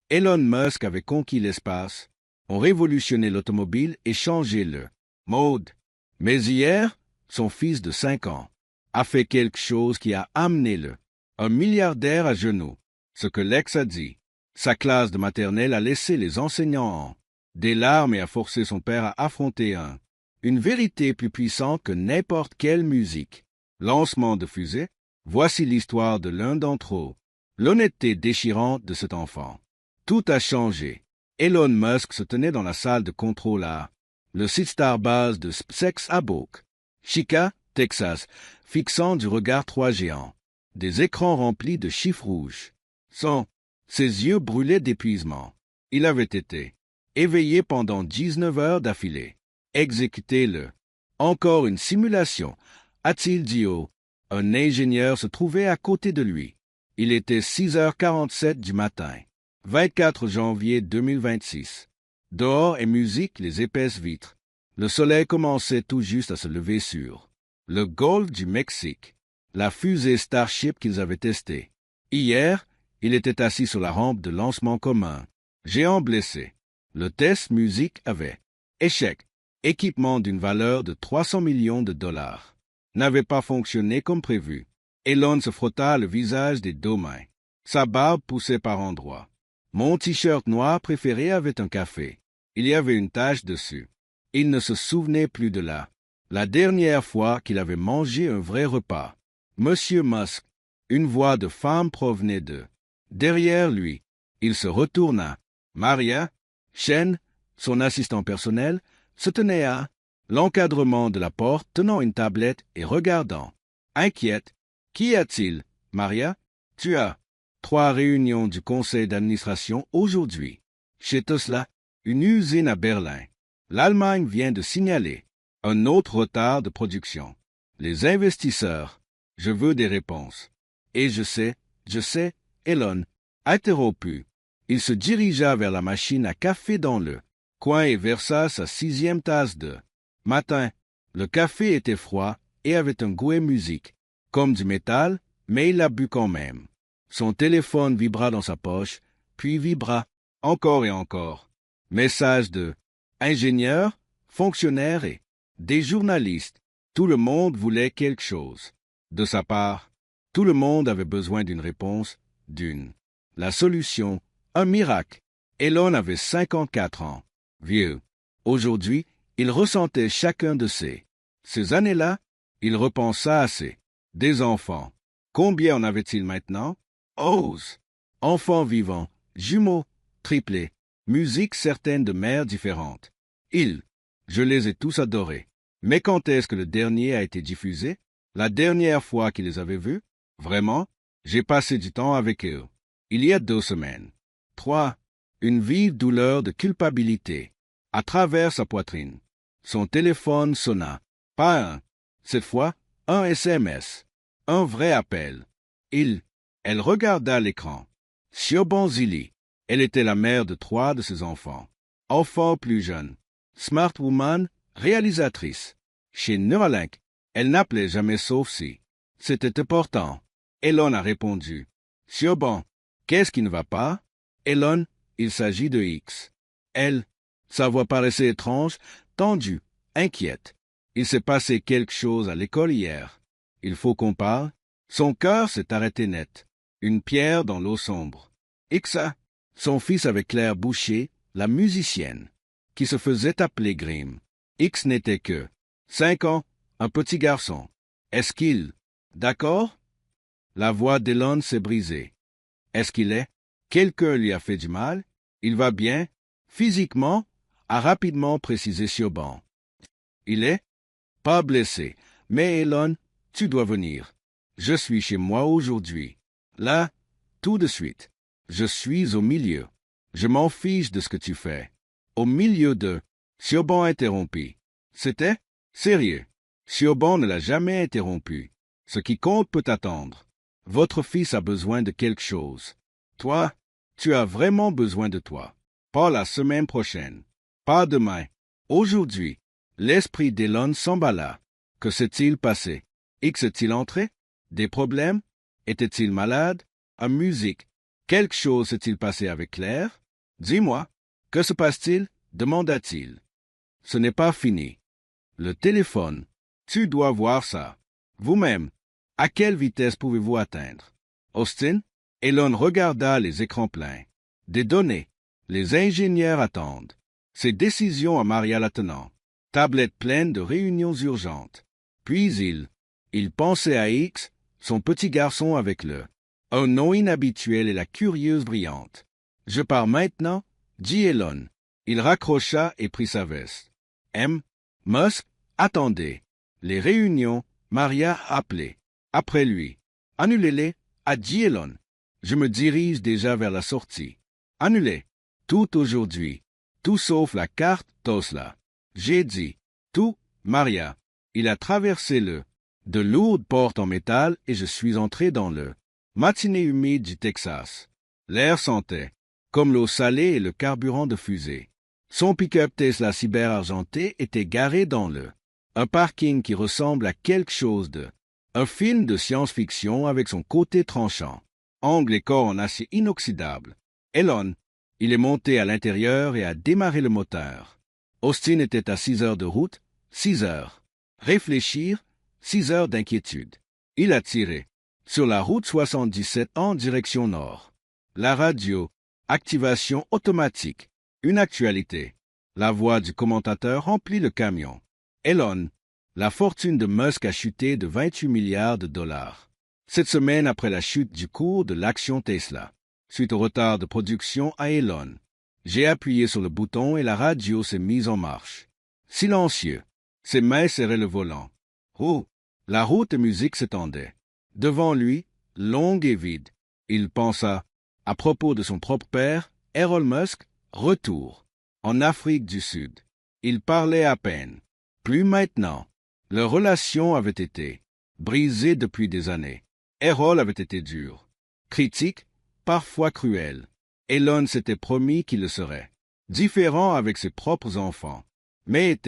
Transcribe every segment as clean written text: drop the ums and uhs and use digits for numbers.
Elon Musk avait conquis l'espace, ont révolutionné l'automobile et changé le mode. Mais hier, son fils de 5 ans a fait quelque chose qui a amené un milliardaire à genoux. Ce que Lex a dit. Sa classe de maternelle a laissé les enseignants en des larmes et a forcé son père à affronter une vérité plus puissante que n'importe quelle musique. Lancement de fusée, voici l'histoire de l'un d'entre eux. L'honnêteté déchirante de cet enfant. Tout a changé. Elon Musk se tenait dans la salle de contrôle à le site Starbase de SpaceX à Boca Chica, Texas, fixant du regard 3 géants. Des écrans remplis de chiffres rouges. Ses yeux brûlaient d'épuisement. Il avait été éveillé pendant 19 heures d'affilée. Exécuté encore une simulation, a-t-il dit un ingénieur se trouvait à côté de lui. Il était 6h47 du matin. 24 janvier 2026. Dehors et musique, les épaisses vitres. Le soleil commençait tout juste à se lever sur le golfe du Mexique, la fusée Starship qu'ils avaient testée. Hier, il était assis sur la rampe de lancement commun. Géant blessé. Le test musique avait échec. Équipement d'une valeur de 300 millions de dollars. N'avait pas fonctionné comme prévu. Elon se frotta le visage des 2 mains. Sa barbe poussait par endroits. Mon t-shirt noir préféré avait un café. Il y avait une tache dessus. Il ne se souvenait plus de la dernière fois qu'il avait mangé un vrai repas. Monsieur Musk, une voix de femme provenait derrière lui. Il se retourna. Maria, Chen, son assistant personnel, se tenait à l'encadrement de la porte, tenant une tablette et regardant. Inquiète. Qu'y a-t-il, Maria? Tu as 3 réunions du conseil d'administration aujourd'hui. Chez Tesla, une usine à Berlin. L'Allemagne vient de signaler un autre retard de production. Les investisseurs, je veux des réponses. Et je sais, Elon, interrompu. Il se dirigea vers la machine à café dans le coin et versa sa 6e tasse de matin. Le café était froid et avait un goût musique, comme du métal, mais il l'a bu quand même. Son téléphone vibra dans sa poche, puis vibra, encore et encore. Message de ingénieurs, fonctionnaires et des journalistes. Tout le monde voulait quelque chose. De sa part, tout le monde avait besoin d'une réponse, la solution, un miracle. Elon avait 54 ans. Vieux. Aujourd'hui, il ressentait chacun de ces années-là. Il repensa à des enfants. Combien en avait-il maintenant? 11. Enfants vivants, jumeaux, triplés, musique certaines de mères différentes. Je les ai tous adorés. Mais quand est-ce que le dernier a été diffusé? La dernière fois qu'il les avait vus? Vraiment? J'ai passé du temps avec eux. Il y a 2 semaines. 3. Une vive douleur de culpabilité. À travers sa poitrine. Son téléphone sonna. Pas un. Cette fois, un SMS. Un vrai appel. Elle regarda l'écran. Siobhan Zilli. Elle était la mère de 3 de ses enfants. Enfants plus jeunes. Smart woman, réalisatrice. Chez Neuralink, elle n'appelait jamais sauf si c'était important. Elon a répondu. Siobhan, qu'est-ce qui ne va pas? Elon, il s'agit de X. Sa voix paraissait étrange, tendue, inquiète. Il s'est passé quelque chose à l'école hier. Il faut qu'on parle. Son cœur s'est arrêté net. Une pierre dans l'eau sombre. Xa, son fils avec Claire Boucher, la musicienne, qui se faisait appeler Grimm. X n'était que 5 ans, un petit garçon. Est-ce qu'il... D'accord? La voix d'Elon s'est brisée. Est-ce qu'il est? Quelqu'un lui a fait du mal? Il va bien? Physiquement? A rapidement précisé Siobhan. Il est? Pas blessé. Mais Elon, tu dois venir. Je suis chez moi aujourd'hui. Là, tout de suite. Je suis au milieu. Je m'en fiche de ce que tu fais. Au milieu de... Siobhan interrompit. C'était? Sérieux. Siobhan ne l'a jamais interrompu. Ce qui compte peut attendre. Votre fils a besoin de quelque chose. Toi, tu as vraiment besoin de toi. Pas la semaine prochaine. Pas demain. Aujourd'hui. L'esprit d'Elon s'emballa. Que s'est-il passé? X est-il entré? Des problèmes? Était-il malade? À musique. Quelque chose s'est-il passé avec Claire? Dis-moi, que se passe-t-il? Demanda-t-il. Ce n'est pas fini. Le téléphone. Tu dois voir ça. Vous-même. À quelle vitesse pouvez-vous atteindre? Austin? Elon regarda les écrans pleins. Des données. Les ingénieurs attendent. Ses décisions à Maria l'attenant. Tablette pleine de réunions urgentes. Puis il pensait à X, son petit garçon avec un nom inhabituel et la curieuse brillante. Je pars maintenant, dit Elon. Il raccrocha et prit sa veste. Musk, attendez. Les réunions, Maria appelait. Après lui. Annulez-les, a dit Elon. Je me dirige déjà vers la sortie. Annulez. Tout aujourd'hui. Tout sauf la carte Tosla. J'ai dit. Tout, Maria. Il a traversé de lourdes portes en métal et je suis entré dans matinée humide du Texas. L'air sentait, comme l'eau salée et le carburant de fusée. Son pick-up Tesla cyber argenté était garé dans un parking qui ressemble à quelque chose un film de science-fiction avec son côté tranchant. Angle et corps en acier inoxydable. Elon, il est monté à l'intérieur et a démarré le moteur. Austin était à 6 heures de route, 6 heures. Réfléchir, 6 heures d'inquiétude. Il a tiré. Sur la route 77 en direction nord. La radio. Activation automatique. Une actualité. La voix du commentateur remplit le camion. Elon. La fortune de Musk a chuté de 28 milliards de dollars. Cette semaine après la chute du cours de l'action Tesla. Suite au retard de production à Elon. J'ai appuyé sur le bouton et la radio s'est mise en marche. Silencieux. Ses mains serraient le volant. Oh! La route de musique s'étendait. Devant lui, longue et vide. Il pensa, à propos de son propre père, Elon Musk, retour. En Afrique du Sud. Il parlait à peine. Plus maintenant. Leur relation avait été brisée depuis des années. Errol avait été dur. Critique, parfois cruel. Elon s'était promis qu'il le serait. Différent avec ses propres enfants. Mais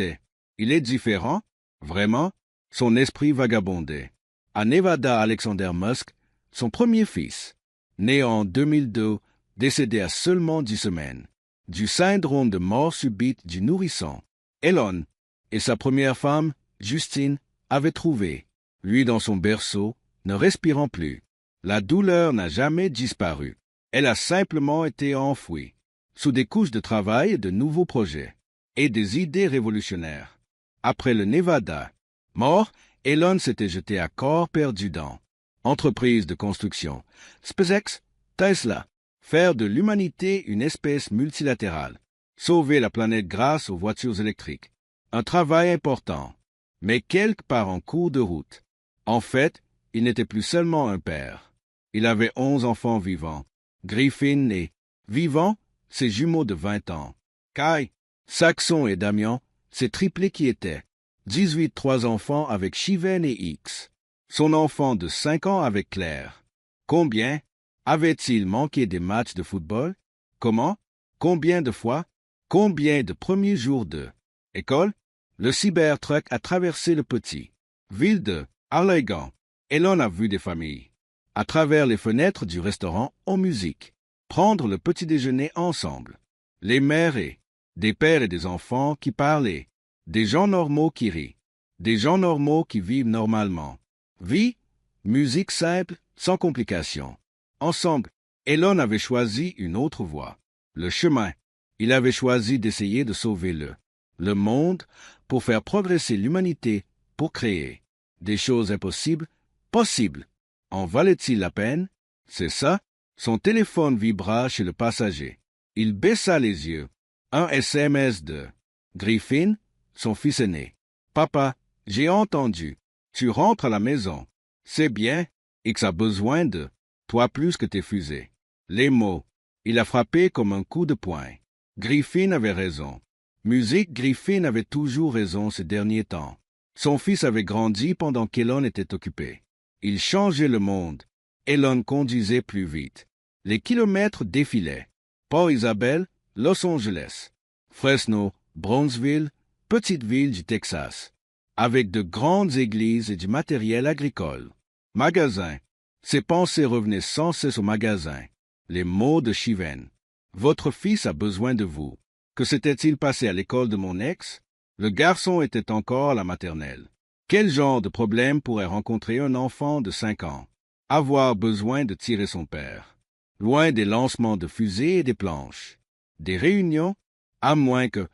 il est différent? Vraiment? Son esprit vagabondait. À Nevada, Alexander Musk, son premier fils, né en 2002, décédé à seulement 10 semaines, du syndrome de mort subite du nourrisson. Elon et sa première femme, Justine, avaient trouvé, lui dans son berceau, ne respirant plus. La douleur n'a jamais disparu. Elle a simplement été enfouie, sous des couches de travail et de nouveaux projets, et des idées révolutionnaires. Après le Nevada, mort, Elon s'était jeté à corps perdu dans entreprise de construction, SpaceX, Tesla, faire de l'humanité une espèce multilatérale, sauver la planète grâce aux voitures électriques. Un travail important, mais quelque part en cours de route. En fait, il n'était plus seulement un père. Il avait 11 enfants vivants. Griffin et vivants, ses jumeaux de 20 ans. Kai, Saxon et Damien, ses triplés qui étaient 18 3 enfants avec Shiven et X. Son enfant de 5 ans avec Claire. Combien avait-il manqué des matchs de football? Comment? Combien de fois? Combien de premiers jours de école? Le Cybertruck a traversé le petit ville de Arlington. Elon a vu des familles, à travers les fenêtres du restaurant en musique, prendre le petit déjeuner ensemble. Les mères et des pères et des enfants qui parlaient, des gens normaux qui rient, des gens normaux qui vivent normalement. Vie, musique simple, sans complications. Ensemble, Elon avait choisi une autre voie, le chemin. Il avait choisi d'essayer de sauver le monde pour faire progresser l'humanité, pour créer des choses impossibles, possibles. En valait-il la peine? C'est ça? Son téléphone vibra chez le passager. Il baissa les yeux. Un SMS de Griffin, son fils aîné. Papa, j'ai entendu. Tu rentres à la maison. C'est bien. X a besoin de toi plus que tes fusées. Les mots. Il a frappé comme un coup de poing. Griffin avait raison. Musique, Griffin avait toujours raison ces derniers temps. Son fils avait grandi pendant qu'Elon était occupé. Il changeait le monde. Elon conduisait plus vite. Les kilomètres défilaient. Port Isabel, Los Angeles, Fresno, Brownsville, petite ville du Texas, avec de grandes églises et du matériel agricole. Magasin. Ses pensées revenaient sans cesse au magasin. Les mots de Shiven. Votre fils a besoin de vous. Que s'était-il passé à l'école de mon ex? Le garçon était encore à la maternelle. Quel genre de problème pourrait rencontrer un enfant de 5 ans? Avoir besoin de tirer son père. Loin des lancements de fusées et des planches. Des réunions? À moins que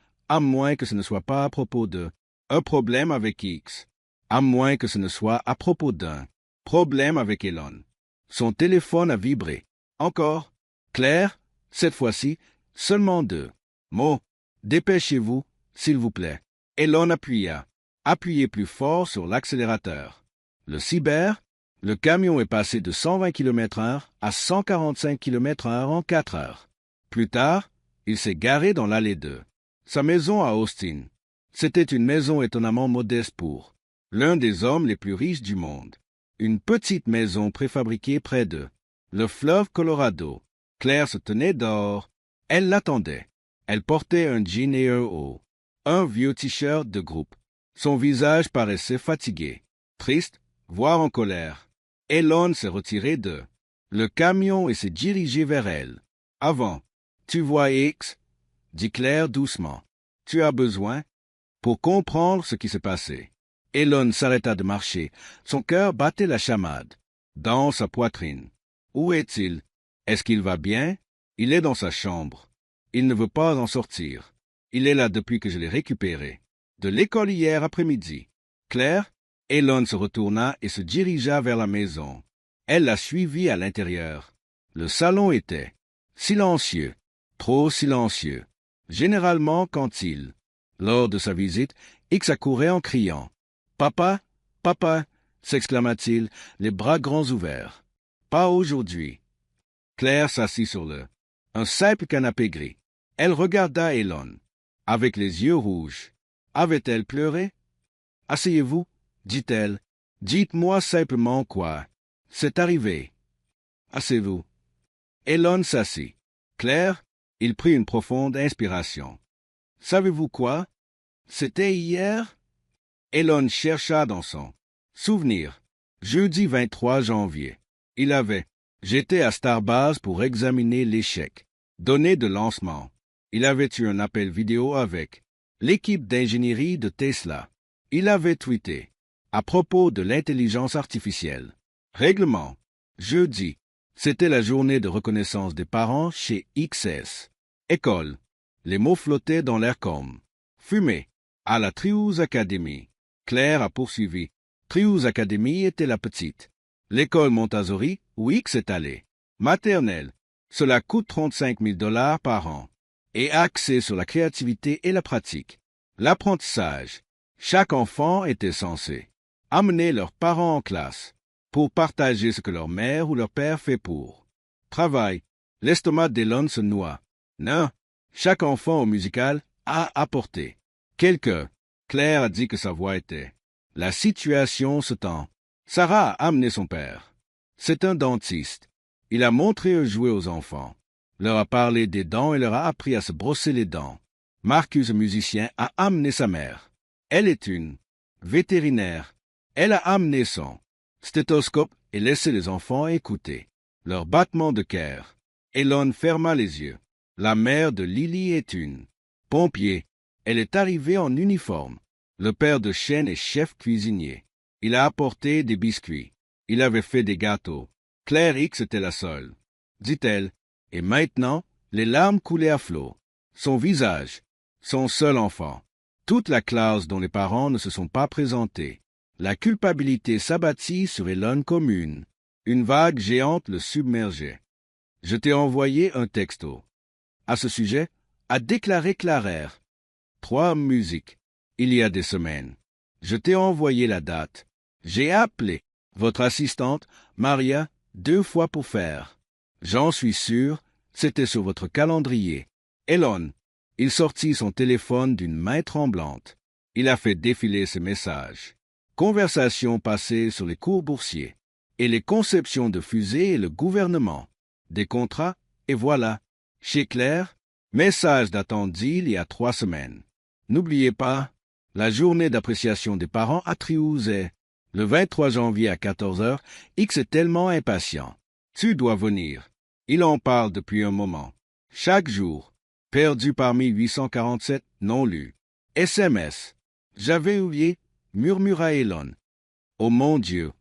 ce ne soit pas à propos de un problème avec X. À moins que ce ne soit à propos d'un problème avec Elon. Son téléphone a vibré. Encore. Claire, cette fois-ci, seulement 2 mots. Dépêchez-vous, s'il vous plaît. Elon appuya. Appuyez plus fort sur l'accélérateur. Le cyber, le camion est passé de 120 km/h à 145 km/h en 4 heures. Plus tard, il s'est garé dans l'allée 2. Sa maison à Austin. C'était une maison étonnamment modeste pour l'un des hommes les plus riches du monde. Une petite maison préfabriquée près de le fleuve Colorado. Claire se tenait dehors. Elle l'attendait. Elle portait un jean et un haut, un vieux t-shirt de groupe. Son visage paraissait fatigué, triste, voire en colère. Elon s'est retiré de le camion et s'est dirigé vers elle. Avant, tu vois X, dit Claire doucement. Tu as besoin pour comprendre ce qui s'est passé. Elon s'arrêta de marcher. Son cœur battait la chamade dans sa poitrine. Où est-il? Est-ce qu'il va bien? Il est dans sa chambre. Il ne veut pas en sortir. Il est là depuis que je l'ai récupéré. De l'école hier après-midi. Claire, Elon se retourna et se dirigea vers la maison. Elle l'a suivi à l'intérieur. Le salon était silencieux, trop silencieux. Généralement, lors de sa visite, X accourait en criant. « Papa, papa !» s'exclama-t-il, les bras grands ouverts. « Pas aujourd'hui. » Claire s'assit sur un simple canapé gris. Elle regarda Elon, avec les yeux rouges. Avait-elle pleuré? « Asseyez-vous, dit-elle. Dites-moi simplement quoi. C'est arrivé. Asseyez-vous. » Elon s'assit. Claire, il prit une profonde inspiration. « Savez-vous quoi? C'était hier? » Elon chercha dans son souvenir. Jeudi 23 janvier. J'étais à Starbase pour examiner l'échec. Données de lancement. Il avait eu un appel vidéo avec l'équipe d'ingénierie de Tesla. Il avait tweeté à propos de l'intelligence artificielle. Règlement. Jeudi. C'était la journée de reconnaissance des parents chez XS. École. Les mots flottaient dans l'air comme fumée. À la Trious Academy. Claire a poursuivi. Trious Academy était la petite. L'école Montessori, où X est allé. Maternelle. Cela coûte 35 000 $ par an. Et axé sur la créativité et la pratique. L'apprentissage. Chaque enfant était censé amener leurs parents en classe pour partager ce que leur mère ou leur père fait pour travail. L'estomac d'Elon se noie. Non. Chaque enfant au musical a apporté quelque. Claire a dit que sa voix était. La situation se tend. Sarah a amené son père. C'est un dentiste. Il a montré un jouet aux enfants. Leur a parlé des dents et leur a appris à se brosser les dents. Marcus, musicien, a amené sa mère. Elle est une vétérinaire. Elle a amené son stéthoscope et laissé les enfants écouter leur battement de cœur. Elon ferma les yeux. La mère de Lily est une pompier. Elle est arrivée en uniforme. Le père de Shane est chef cuisinier. Il a apporté des biscuits. Il avait fait des gâteaux. Claire X était la seule, dit-elle, et maintenant, les larmes coulaient à flot. Son visage, son seul enfant. Toute la classe dont les parents ne se sont pas présentés. La culpabilité s'abattit sur Elon comme une vague géante le submergeait. Je t'ai envoyé un texto. À ce sujet, a déclaré Claire. 3 musiques. Il y a des semaines. Je t'ai envoyé la date. J'ai appelé votre assistante, Maria, 2 fois pour faire. J'en suis sûr, c'était sur votre calendrier. Elon. Il sortit son téléphone d'une main tremblante. Il a fait défiler ses messages. Conversation passée sur les cours boursiers. Et les conceptions de fusées et le gouvernement. Des contrats, et voilà. Chez Claire, message datant d'il y a 3 semaines. N'oubliez pas, la journée d'appréciation des parents à Trious est le 23 janvier à 14 heures. X est tellement impatient. Tu dois venir. Il en parle depuis un moment. Chaque jour, perdu parmi 847 non lus. SMS. J'avais oublié, murmura Elon. Oh mon Dieu,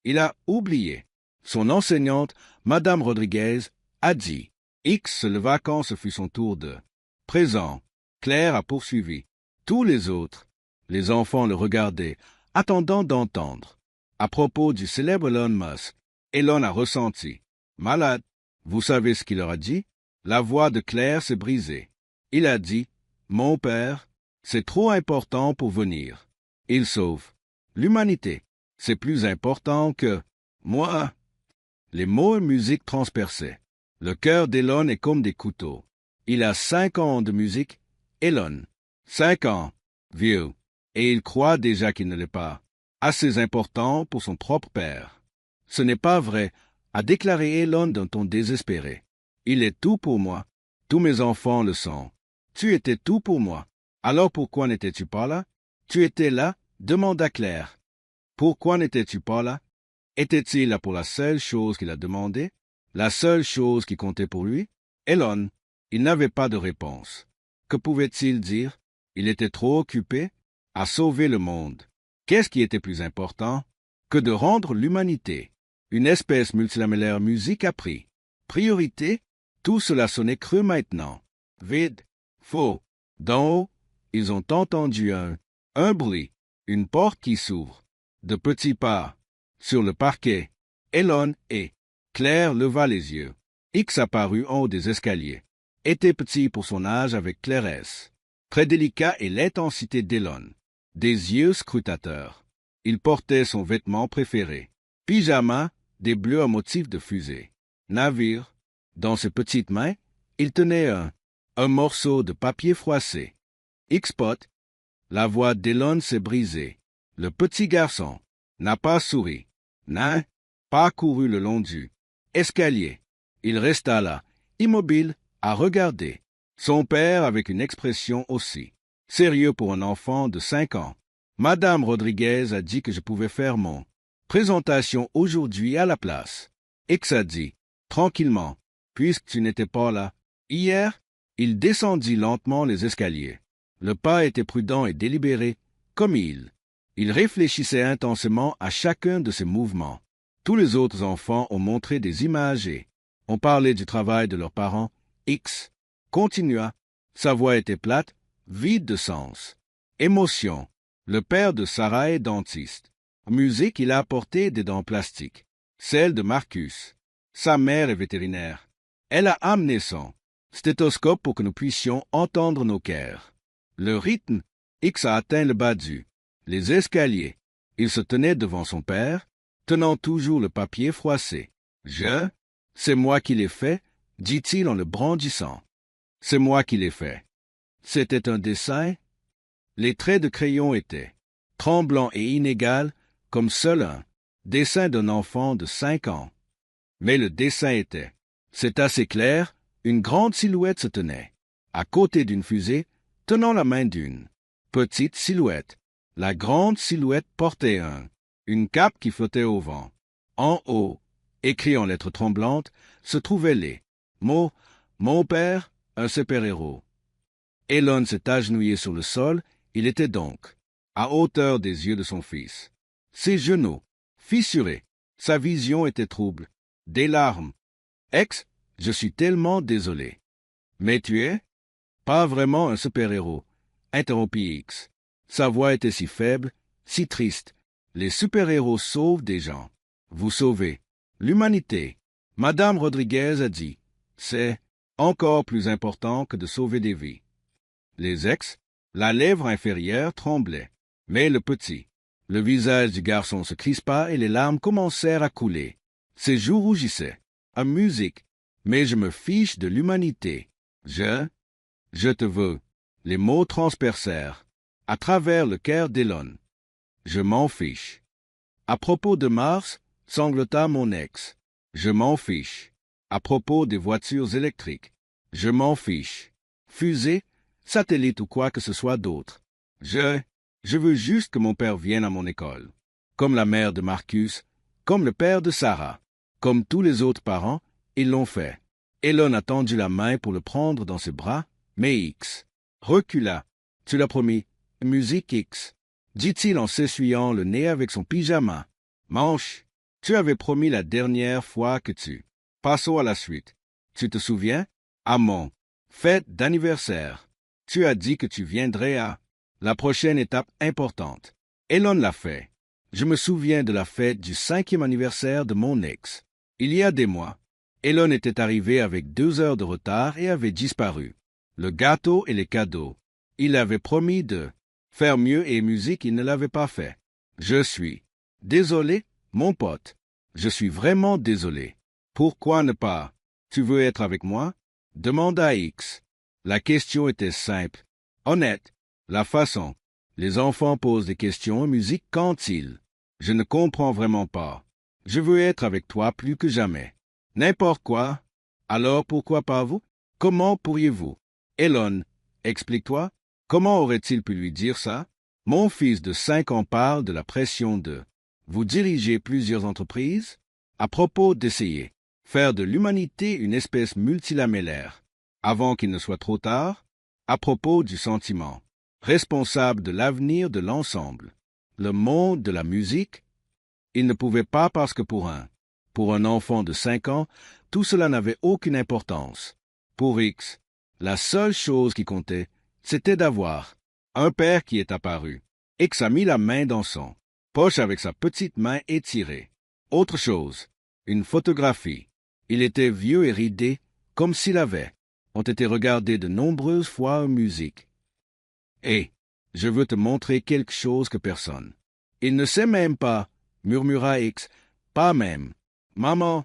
Il a oublié. Son enseignante, Madame Rodriguez, a dit. X se leva quand ce fut son tour de. Présent. Claire a poursuivi. Tous les autres. Les enfants le regardaient, attendant d'entendre. À propos du célèbre Elon Musk, Elon a ressenti. Malade. Vous savez ce qu'il leur a dit? La voix de Claire s'est brisée. Il a dit, mon père, c'est trop important pour venir. Il sauve l'humanité. C'est plus important que moi. Les mots et musique transperçaient. Le cœur d'Elon est comme des couteaux. Il a 5 ans de musique, Elon. 5 ans, vieux. Et il croit déjà qu'il ne l'est pas. Assez important pour son propre père. Ce n'est pas vrai, a déclaré Elon d'un ton désespéré. Il est tout pour moi. Tous mes enfants le sont. Tu étais tout pour moi. Alors pourquoi n'étais-tu pas là? Tu étais là, demanda Claire. Pourquoi n'étais-tu pas là? Était-il là pour la seule chose qu'il a demandé? La seule chose qui comptait pour lui? Elon, il n'avait pas de réponse. Que pouvait-il dire? Il était trop occupé à sauver le monde. Qu'est-ce qui était plus important que de rendre l'humanité? Une espèce multilamellaire musique a pris. Priorité? Tout cela sonnait creux maintenant. Vide. Faux. D'en haut, ils ont entendu un bruit. Une porte qui s'ouvre. De petits pas. Sur le parquet. Elon et Claire leva les yeux. X apparut en haut des escaliers. Était petit pour son âge avec clairesse. Très délicat et l'intensité d'Elon. Des yeux scrutateurs. Il portait son vêtement préféré. Pyjama, des bleus à motif de fusée. Navire. Dans ses petites mains, il tenait un morceau de papier froissé. X-Pot. La voix d'Elon s'est brisée. Le petit garçon n'a pas souri, n'a pas couru le long du escalier. Il resta là, immobile, à regarder. Son père avec une expression aussi. Sérieux pour un enfant de 5 ans. Madame Rodriguez a dit que je pouvais faire mon présentation aujourd'hui à la place. X a dit, tranquillement, puisque tu n'étais pas là. Hier, il descendit lentement les escaliers. Le pas était prudent et délibéré, comme il. Il réfléchissait intensément à chacun de ses mouvements. Tous les autres enfants ont montré des images et ont parlé du travail de leurs parents. X continua. Sa voix était plate, vide de sens. Émotion. Le père de Sarah est dentiste. Musique, il a apporté des dents plastiques. Celle de Marcus. Sa mère est vétérinaire. Elle a amené son stéthoscope pour que nous puissions entendre nos cœurs. Le rythme, X a atteint le bas les escaliers. Il se tenait devant son père, tenant toujours le papier froissé. C'est moi qui l'ai fait, dit-il en le brandissant. C'est moi qui l'ai fait. C'était un dessin. Les traits de crayon étaient tremblants et inégaux, comme seul un dessin d'un enfant de 5 ans. Mais le dessin était. C'est assez clair, une grande silhouette se tenait, à côté d'une fusée, tenant la main d'une petite silhouette. La grande silhouette portait une cape qui flottait au vent. En haut, écrit en lettres tremblantes, se trouvaient les mots « Mon père, un super-héros ». Elon s'est agenouillé sur le sol, il était donc à hauteur des yeux de son fils. Ses genoux, fissurés, sa vision était trouble. Des larmes. « Ex, je suis tellement désolé. »« Mais tu es pas vraiment un super-héros, » interrompit X. Sa voix était si faible, si triste. Les super-héros sauvent des gens. Vous sauvez l'humanité. Madame Rodriguez a dit, c'est encore plus important que de sauver des vies. Les ex, la lèvre inférieure tremblait, mais le visage du garçon se crispa et les larmes commencèrent à couler. Ses joues rougissaient. À musique, mais je me fiche de l'humanité. Je te veux. Les mots transpercèrent. À travers le cœur d'Elon. Je m'en fiche. À propos de Mars, sanglota mon ex. Je m'en fiche. À propos des voitures électriques. Je m'en fiche. Fusée, satellite ou quoi que ce soit d'autre. Je veux juste que mon père vienne à mon école. Comme la mère de Marcus, comme le père de Sarah, comme tous les autres parents, Ils l'ont fait. Elon a tendu la main pour le prendre dans ses bras, mais X recula. Tu l'as promis. Musique X, dit-il en s'essuyant le nez avec son pyjama. Manche, tu avais promis la dernière fois que tu... Passons à la suite. Tu te souviens? À mon fête d'anniversaire. Tu as dit que tu viendrais à la prochaine étape importante. Elon l'a fait. Je me souviens de la fête du 5e anniversaire de mon ex. Il y a des mois. Elon était arrivé avec 2 heures de retard et avait disparu. Le gâteau et les cadeaux. Il avait promis de faire mieux et musique, il ne l'avait pas fait. Je suis désolé, mon pote. Je suis vraiment désolé. Pourquoi ne pas? Tu veux être avec moi? Demanda X. La question était simple, honnête. La façon. Les enfants posent des questions en musique quand ils. Je ne comprends vraiment pas. Je veux être avec toi plus que jamais. N'importe quoi. Alors pourquoi pas vous? Comment pourriez-vous? Elon, explique-toi. Comment aurait-il pu lui dire ça? Mon fils de 5 ans parle de la pression de vous dirigez plusieurs entreprises à propos d'essayer faire de l'humanité une espèce multilamellaire avant qu'il ne soit trop tard, à propos du sentiment responsable de l'avenir de l'ensemble, le monde de la musique. Il ne pouvait pas parce que pour un enfant de 5 ans, tout cela n'avait aucune importance. Pour X, la seule chose qui comptait, c'était d'avoir un père qui est apparu. X a mis la main dans son poche avec sa petite main étirée. Autre chose, une photographie. Il était vieux et ridé, comme s'il avait ont été regardé de nombreuses fois en musique. Et je veux te montrer quelque chose que personne. Il ne sait même pas, murmura X. Pas même. Maman.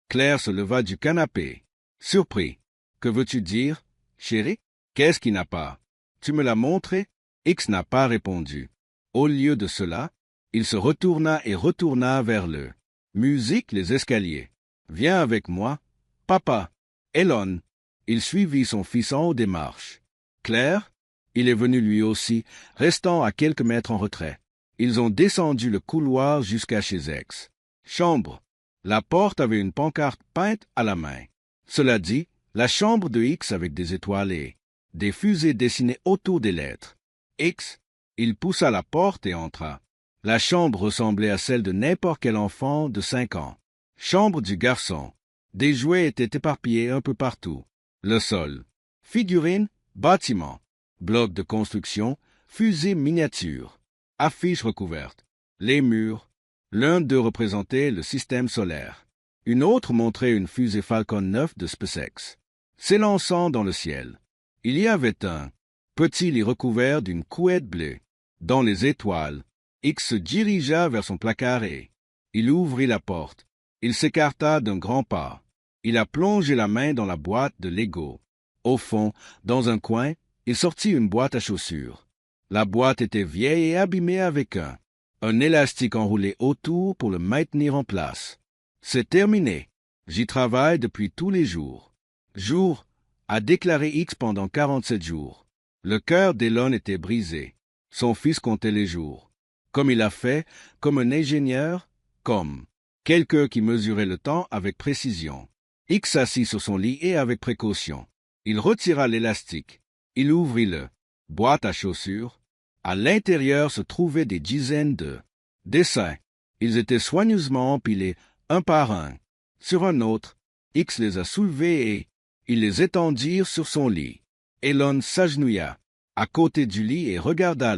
Claire se leva du canapé. Surpris. Que veux-tu dire, chérie? Qu'est-ce qui n'a pas? Tu me l'as montré? X n'a pas répondu. Au lieu de cela, il se retourna et retourna vers le musique les escaliers. Viens avec moi, papa. Elon. Il suivit son fils en haut des marches. Claire, il est venu lui aussi, restant à quelques mètres en retrait. Ils ont descendu le couloir jusqu'à chez X. Chambre. La porte avait une pancarte peinte à la main. Cela dit, la chambre de X avec des étoiles et des fusées dessinées autour des lettres. X, il poussa la porte et entra. La chambre ressemblait à celle de n'importe quel enfant de 5 ans. Chambre du garçon. Des jouets étaient éparpillés un peu partout. Le sol. Figurines, bâtiments, blocs de construction, fusées miniatures, affiches recouvertes. Les murs. L'un d'eux représentait le système solaire. Une autre montrait une fusée Falcon 9 de SpaceX, s'élançant dans le ciel. Il y avait un petit lit recouvert d'une couette bleue. Dans les étoiles, X se dirigea vers son placard et il ouvrit la porte. Il s'écarta d'un grand pas. Il a plongé la main dans la boîte de Lego. Au fond, dans un coin, il sortit une boîte à chaussures. La boîte était vieille et abîmée avec un élastique enroulé autour pour le maintenir en place. C'est terminé. J'y travaille depuis tous les jours. Jour, a déclaré X pendant 47 jours. Le cœur d'Elon était brisé. Son fils comptait les jours. Comme il a fait, comme un ingénieur, comme quelqu'un qui mesurait le temps avec précision. X s'assit sur son lit et avec précaution. Il retira l'élastique. Il ouvrit le boîte à chaussures. À l'intérieur se trouvaient des dizaines de dessins. Ils étaient soigneusement empilés, un par un. Sur un autre, X les a soulevés et il les étendit sur son lit. Elon s'agenouilla à côté du lit et regarda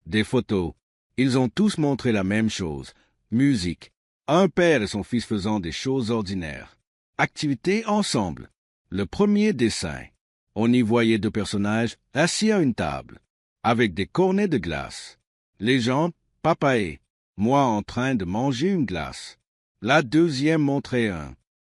des photos. Ils ont tous montré la même chose. Musique. Un père et son fils faisant des choses ordinaires. Activité ensemble. Le premier dessin. On y voyait 2 personnages assis à une table, avec des cornets de glace. Légende, papa et moi en train de manger une glace. La deuxième montrait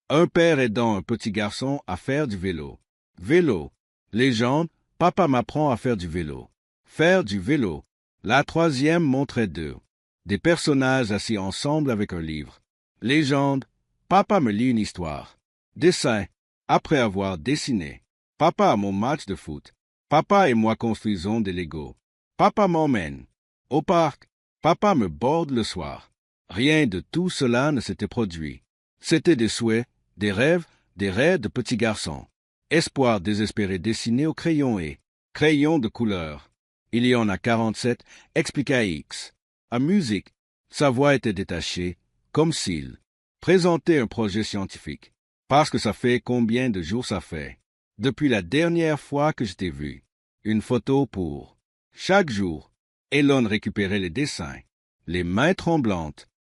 un père aidant un petit garçon à faire du vélo. Vélo. Légende, papa m'apprend à faire du vélo. Faire du vélo. La troisième montrait des personnages assis ensemble avec un livre. Légende, papa me lit une histoire. Dessin, après avoir dessiné. Papa a mon match de foot. Papa et moi construisons des Legos. Papa m'emmène au parc. Papa me borde le soir. Rien de tout cela ne s'était produit. C'étaient des souhaits, Des rêves de petits garçons. Espoir désespéré dessiné au crayon et crayon de couleur. Il y en a 47, expliqua X. À musique, sa voix était détachée, comme s'il présentait un projet scientifique. Parce que ça fait combien de jours ça fait? Depuis la dernière fois que je t'ai vu. Une photo pour chaque jour. Elon récupérait les dessins, les mains tremblantes,